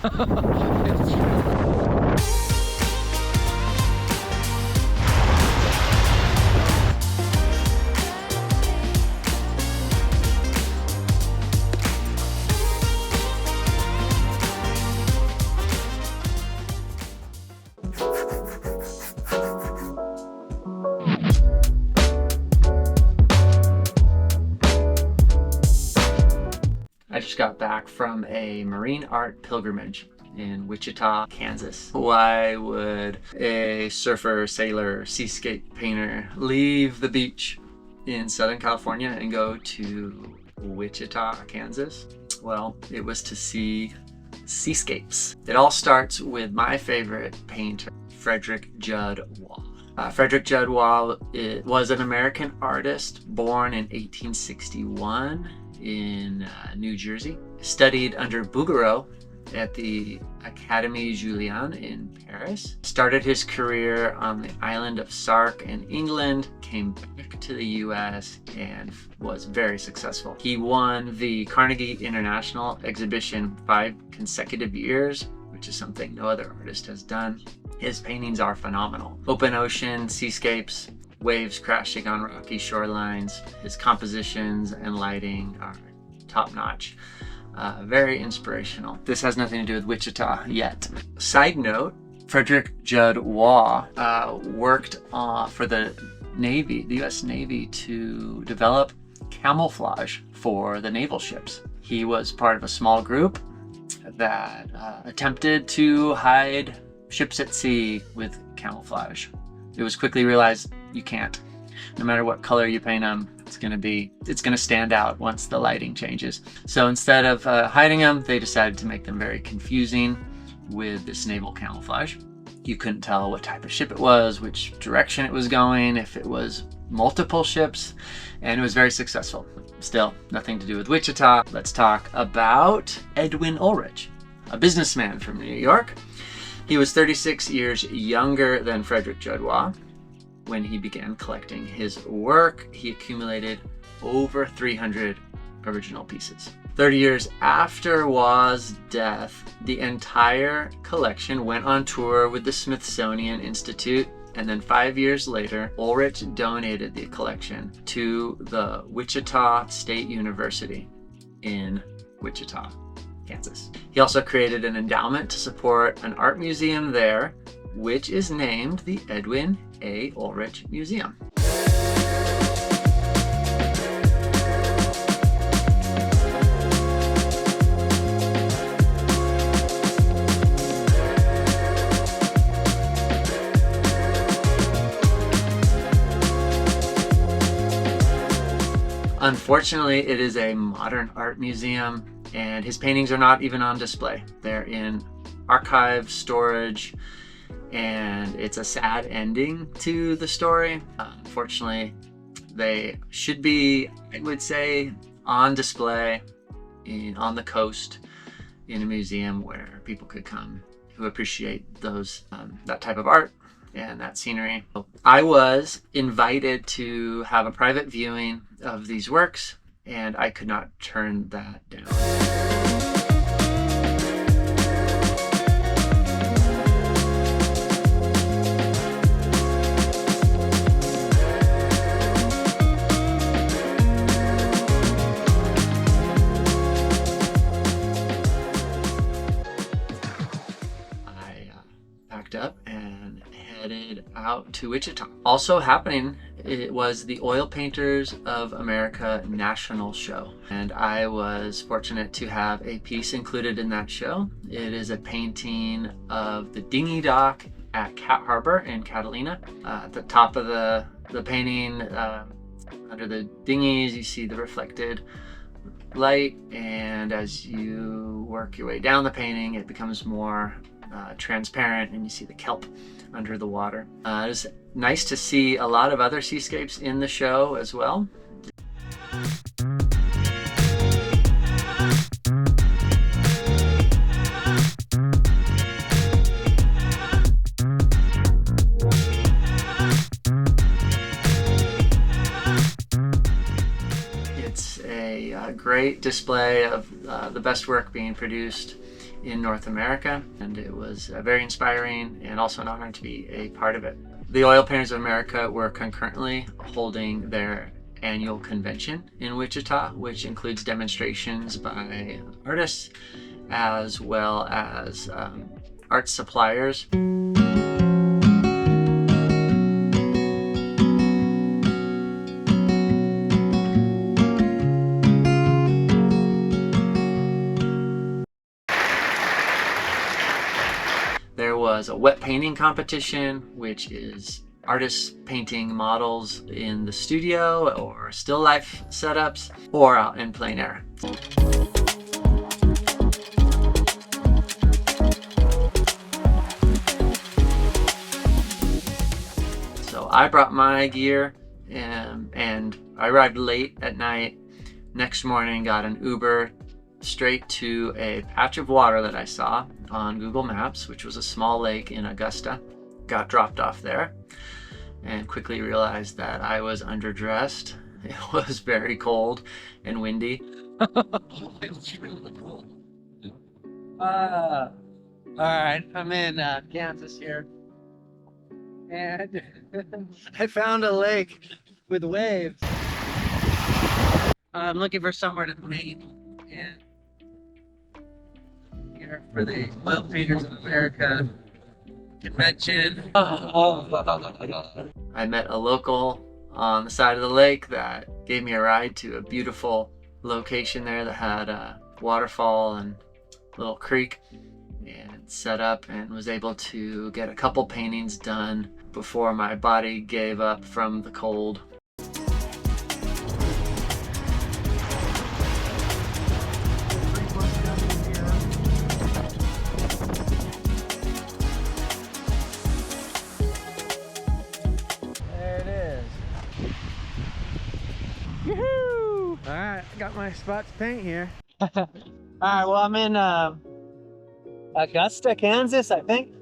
I just got back from a marine art pilgrimage in Wichita, Kansas. Why would a surfer, sailor, seascape painter leave the beach in Southern California and go to Wichita, Kansas? Well, it was to see seascapes. It all starts with my favorite painter, Frederick Judd Waugh. Frederick Judd Waugh was an American artist born in 1861 in New Jersey. Studied under Bouguereau at the Académie Julian in Paris. Started his career on the island of Sark in England, came back to the US and was very successful. He won the Carnegie International Exhibition 5 consecutive years, which is something no other artist has done. His paintings are phenomenal. Open ocean, seascapes, waves crashing on rocky shorelines. His compositions and lighting are top-notch. Very inspirational. This has nothing to do with Wichita yet. Side note, Frederick Judd Waugh worked for the Navy, the US Navy, to develop camouflage for the naval ships. He was part of a small group that attempted to hide ships at sea with camouflage. It was quickly realized you can't. No matter what color you paint them, it's gonna stand out once the lighting changes. So instead of hiding them, they decided to make them very confusing with this naval camouflage. You couldn't tell what type of ship it was, which direction it was going, if it was multiple ships, and it was very successful. Still, nothing to do with Wichita. Let's talk about Edwin Ulrich, a businessman from New York. He was 36 years younger than Frederick Judd Waugh. When he began collecting his work, he accumulated over 300 original pieces. 30 years after Waugh's death, the entire collection went on tour with the Smithsonian Institute, and then 5 years later, Ulrich donated the collection to the Wichita State University in Wichita, Kansas. He also created an endowment to support an art museum there, which is named the Edwin A. Ulrich Museum. Unfortunately, it is a modern art museum, and his paintings are not even on display. They're in archive storage, and it's a sad ending to the story. Unfortunately, they should be, I would say, on display on the coast in a museum where people could come who appreciate that type of art and that scenery. I was invited to have a private viewing of these works, and I could not turn that down. Up and headed out to Wichita. Also happening, it was the Oil Painters of America National Show, and I was fortunate to have a piece included in that show. It is a painting of the dinghy dock at Cat Harbor in Catalina. At the top of the painting, under the dinghies, you see the reflected light, and as you work your way down the painting, it becomes more transparent, and you see the kelp under the water. It was nice to see a lot of other seascapes in the show as well. It's a great display of the best work being produced in North America, and it was very inspiring and also an honor to be a part of it. The Oil Painters of America were concurrently holding their annual convention in Wichita, which includes demonstrations by artists as well as art suppliers. There was a wet painting competition, which is artists painting models in the studio or still life setups or out in plein air. So I brought my gear and I arrived late at night. Next morning, got an Uber straight to a patch of water that I saw on Google Maps, which was a small lake in Augusta. Got dropped off there and quickly realized that I was underdressed. It was very cold and windy. It's really cool. All right, I'm in Kansas here, and I found a lake with waves. I'm looking for somewhere to paint, and here for the Oil Painters of America convention. I met a local on the side of the lake that gave me a ride to a beautiful location there that had a waterfall and a little creek, and set up and was able to get a couple paintings done before my body gave up from the cold. Yoo-hoo! All right, I got my spot to paint here. All right, well, I'm in Augusta, Kansas, I think.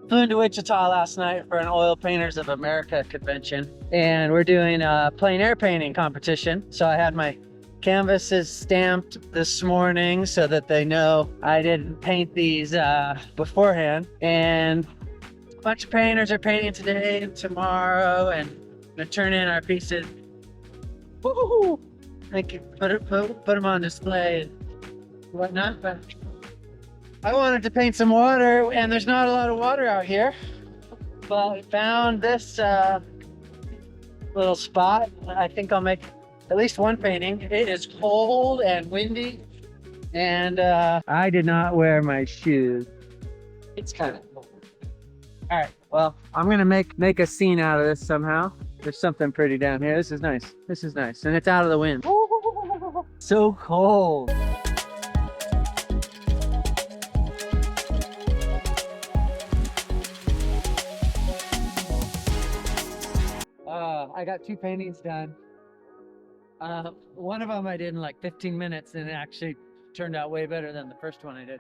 Flew into Wichita last night for an Oil Painters of America convention, and we're doing a plein air painting competition. So I had my canvases stamped this morning so that they know I didn't paint these beforehand. And a bunch of painters are painting today and tomorrow, and I'm gonna turn in our pieces. Woo-hoo-hoo! Thank you. Put them on display and whatnot. But I wanted to paint some water, and there's not a lot of water out here. But I found this little spot. I think I'll make at least one painting. It is cold and windy, and I did not wear my shoes. It's kind of cold. All right. Well, I'm gonna make a scene out of this somehow. There's something pretty down here. This is nice. This is nice. And it's out of the wind. So cold. I got 2 paintings done. One of them I did in like 15 minutes, and it actually turned out way better than the first one I did.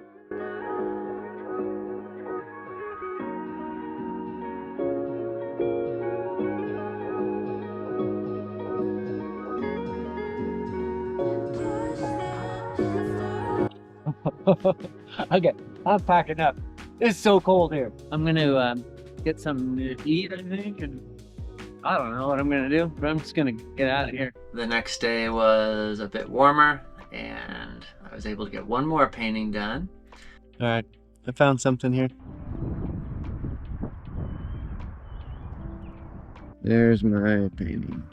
Okay, I'm packing up. It's so cold here. I'm gonna get something to eat, I think, and I don't know what I'm gonna do, but I'm just gonna get out of here. The next day was a bit warmer, and I was able to get one more painting done. All right, I found something here. There's my painting.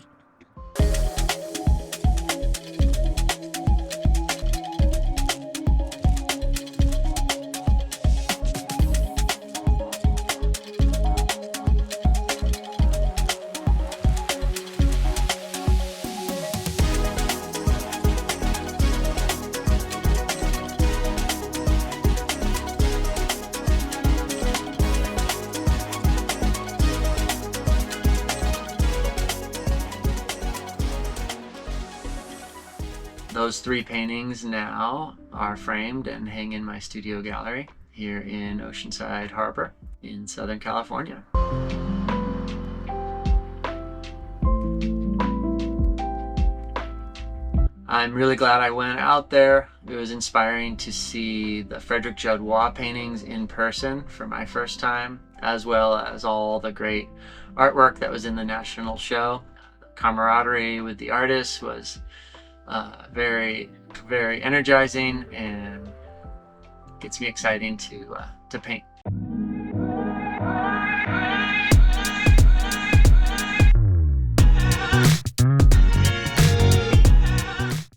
Those 3 paintings now are framed and hang in my studio gallery here in Oceanside Harbor in Southern California. I'm really glad I went out there. It was inspiring to see the Frederick Judd Waugh paintings in person for my first time, as well as all the great artwork that was in the national show. The camaraderie with the artists was very, very energizing and gets me excited to paint.